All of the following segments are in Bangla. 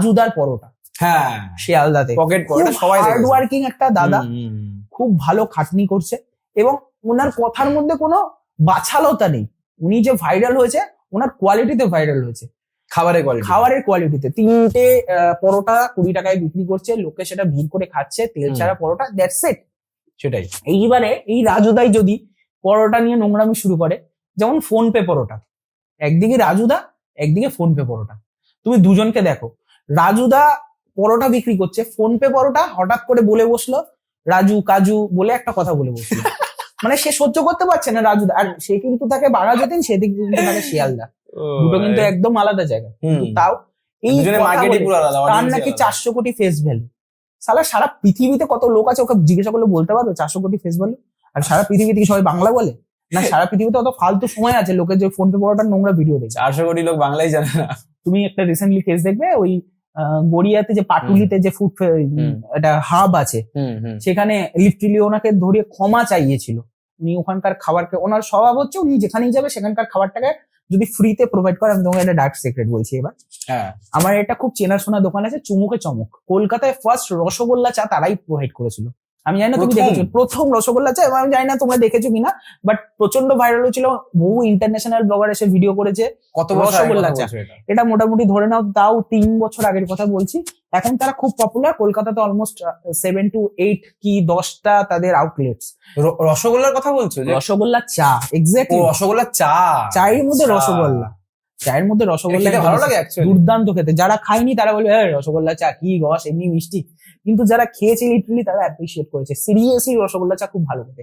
রাজুদার পরোটা, হ্যাঁ শিয়ালদাতে পকেট পরোটা সবাই হার্ড ওয়ার্কিং একটা দাদা, খুব ভালো খাটনি করছে এবং ওনার কথার মধ্যে কোনো বাছালতা নেই। উনি যে ভাইরাল হয়েছে ওনার কোয়ালিটিতে ভাইরাল হয়েছে, খাবারের কোয়ালিটিতে। 3টে পরোটা 20 টাকায় বিক্রি করছে, লোকে সেটা ভিড় করে খাচ্ছে, তেল ছাড়া পরোটা, দ্যাটস ইট। সেটাই। এইবারে এই রাজুদাই যদি পরোটা নিয়ে নোংরামি শুরু করে, যেমন ফোন পে পরোটা, একদিকে রাজুদা একদিকে ফোন পে পরোটা, তুমি দুজনকে দেখো। রাজুদা পরোটা বিক্রি করছে, ফোন পে পরোটা হঠাৎ করে বলে বসলো রাজু কাজু বলে একটা কথা বলে বসলো। মানে সে সহ্য করতে পারছে না রাজুদা, আর সে কিন্তু তাকে বাঘাযতীন, সেদিক কিন্তু তাকে শিয়ালদা, দুটো কিন্তু একদম আলাদা জায়গা। কিন্তু তাও এই তার নাকি 400 কোটি ফেস ভ্যালু। সারা পৃথিবীতে কত লোক আছে ওকে জিজ্ঞাসা করলে বলতে পারবে 400 কোটি ফেস ভ্যালু? আর সারা পৃথিবীতে কি সবাই বাংলা বলে? না, সারা পৃথিবীতে অত ফালতু সময় আছে লোকের যে ফোন পে পরোটার নোংরা ভিডিও দেখে। 400 কোটি লোক বাংলাই জানে না। তুমি একটা রিসেন্টলি কেস দেখবে, ওই গড়িয়াতে যে পাটুলিতে যে ফুড একটা হাব আছে, সেখানে লিটারালি ওনাকে ধরে ক্ষমা চাইয়েছিল। উনি ওখানকার খাবারকে, ওনার স্বভাব হচ্ছে উনি যেখানেই যাবে সেখানকার খাবারটাকে যদি ফ্রিতে প্রোভাইড করে। আমি তোমাকে একটা ডার্ক সিক্রেট বলছি এবার। আমার এটা খুব চেনাশোনা দোকান আছে, চুমুকে চমক, কলকাতায় ফার্স্ট রসগোল্লা চা তারাই প্রোভাইড করেছিল। আমি জানি না তুমি দেখেছো, প্রথম রসগোল্লা চা, আমি জানি না তোমরা দেখেছো কিনা, বাট প্রচন্ড ভাইরাল হয়েছিল। বহু ইন্টারন্যাশনাল ব্লগার এসে ভিডিও করেছে। কত রসগোল্লা চা, এটা মোটামুটি ধরে নাও তাও 3 বছর আগের কথা বলছি। এখন তারা খুব পপুলার, কলকাতাতে অলমোস্ট 7 to 8 কি 10টা তাদের আউটলেটস। রসগোল্লার কথা বলছো? রসগোল্লা চা, এক্স্যাক্টলি রসগোল্লা চা, চায়ের মধ্যে রসগোল্লা, চায়ের মধ্যে রসগোল্লা ভালো লাগে, দুর্দান্ত খেতে। যারা খায়নি তারা বলবে রসগোল্লা চা কি রস, এমনি মিষ্টি, কিন্তু যারা খেয়েছে লিটারালি তারা অ্যাপ্রিসিয়েট করেছে, সিরিয়াসলি রসগোল্লা চা খুব ভালো খেতে।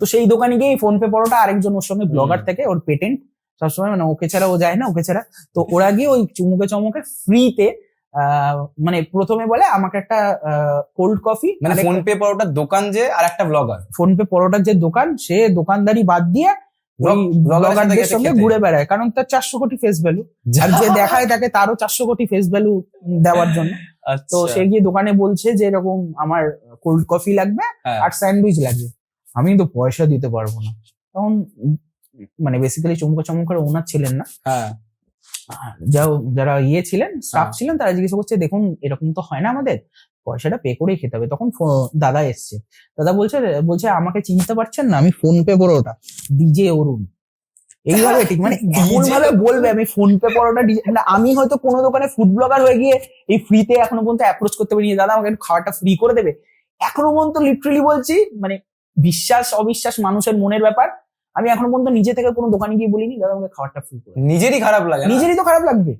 তো সেই দোকানে গিয়ে ফোন পে পরোটা, আরেকজন ওর সঙ্গে ব্লগার থেকে, ওর পেটেন্ট সবসময়, মানে ওকে ছাড়া ও যায় না, ওকে ছাড়া। তো ওরা গিয়ে ওই চুমুকে চমকে ফ্রিতে মানে প্রথমে বলে আমাকে একটা কোল্ড কফি, মানে ফোন পে পরোটার দোকান যে আর একটা ব্লগার, ফোন পে পরোটার যে দোকান, সে দোকানদারি বাদ দিয়ে ব্লগারদের সঙ্গে ঘুরে বেড়ায়, কারণ তার 400 কোটি ফেস ভ্যালু, আর যে দেখায় তাকে তারও 400 কোটি ফেস ভ্যালু দেওয়ার জন্য। তো সে গিয়ে দোকানে বলছে যে এরকম আমার কোল্ড কফি লাগবে আর স্যান্ডউইচ লাগবে, আমি তো পয়সা দিতে পারবো না। তখন মানে বেসিক্যালি চমকা চমকার ওনার ছিলেন না, যারা ছিলেন স্টাফ ছিলেন, তারা জিজ্ঞাসা করছে দেখুন এরকম তো হয় না, আমাদের পয়সাটা পে করেই খেতে হবে। তখন দাদা এসছে, দাদা বলছে আমাকে চিনতে পারছেন না, আমি ফোন পে পরোটা ডিজে অরুণ। এইভাবে ঠিক মানে এমন ভাবে বলবে আমি ফোন পে পরোটা ডিজে। আমি হয়তো কোনো দোকানে ফুড ব্লগার হয়ে গিয়ে এই ফ্রিতে এখনো পর্যন্ত অ্যাপ্রোচ করতে পারিনি, দাদা আমাকে খাবারটা ফ্রি করে দেবে। এখনো পর্যন্ত লিটারালি বলছি, মানে বিশ্বাস অবিশ্বাস মানুষের মনের ব্যাপার, আমি এখনো পর্যন্ত নিজে থেকে কোনো দোকানে গিয়ে বলিনি দাদা আমাকে খাবারটা ফ্রি করে। নিজেরই খারাপ লাগে, নিজেরই তো খারাপ লাগবে,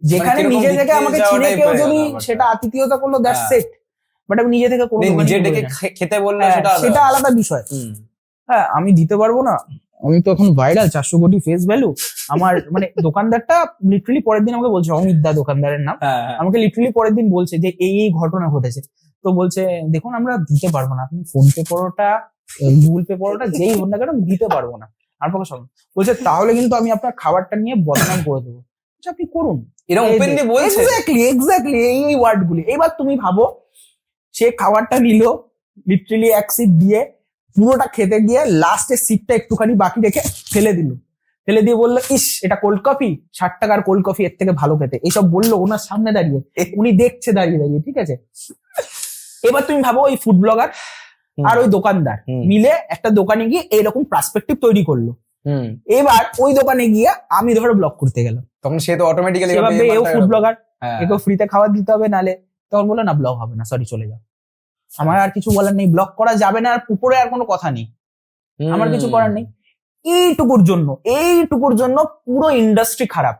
যেখানে নিজে থেকে আমাকে চিনে কেউ যদি সেটা আতিথেয়তা করলো, দ্যাটস ইট। বাট আমি নিজে থেকে কোনো খেতে বললে সেটা আলাদা বিষয়। হ্যাঁ, আমি দিতে পারবো না, আমি তো এখন ভাইরাল, 400 কোটি ফেস ভ্যালু আমার। মানে দোকানদারটা লিটারালি পরের দিন আমাকে বলছে, অমিত দা দোকানদারের নাম, আমাকে লিটারালি পরের দিন বলছে যে এই ঘটনা ঘটেছে। তো বলছে দেখুন আমরা দিতে পারবো না, আপনি ফোন পে পরোটা গুগল পে পরোটা যেই হোক না কেন দিতে পারবো না। আর পক্ষে সব বলছে তাহলে কিন্তু আমি আপনার খাবারটা নিয়ে বদনাম করে দেবো। আপনি করুন, এরা ওপেনলি বলছে এক্স্যাক্টলি এই ওয়ার্ড গুলি। এবার তুমি ভাবো সে খাবারটা নিল, লিটারালি এক সিট দিয়ে পুরোটা খেতে গিয়ে লাস্টের সিটটা একটুখানি বাকি রেখে ফেলে দিয়ে বললো ইস এটা কোল্ড কফি, 60 টাকার কোল্ড কফি এর থেকে ভালো খেতে, এইসব বললো ওনার সামনে দাঁড়িয়ে, উনি দেখছে দাঁড়িয়ে, ঠিক আছে। এবার তুমি ভাবো ওই ফুড ব্লগার আর ওই দোকানদার মিলে একটা দোকানে গিয়ে এইরকম পার্সপেক্টিভ তৈরি করলো। এবার ওই দোকানে গিয়ে আমি ধরো ব্লগ করতে গেলাম, তখন সে তো অটোমেটিক্যালি এও ফুড ব্লগার, একেও ফ্রিতে খাবার দিতে হবে, নালে তখন বললো না ব্লগ হবে না, সরি চলে যাও। আমার আর কিছু বলার নেই, ব্লক করা যাবে না, আর উপরে আর কোনো কথা নেই, আমার কিছু করার নেই। এইটুকুর জন্য পুরো ইন্ডাস্ট্রি খারাপ।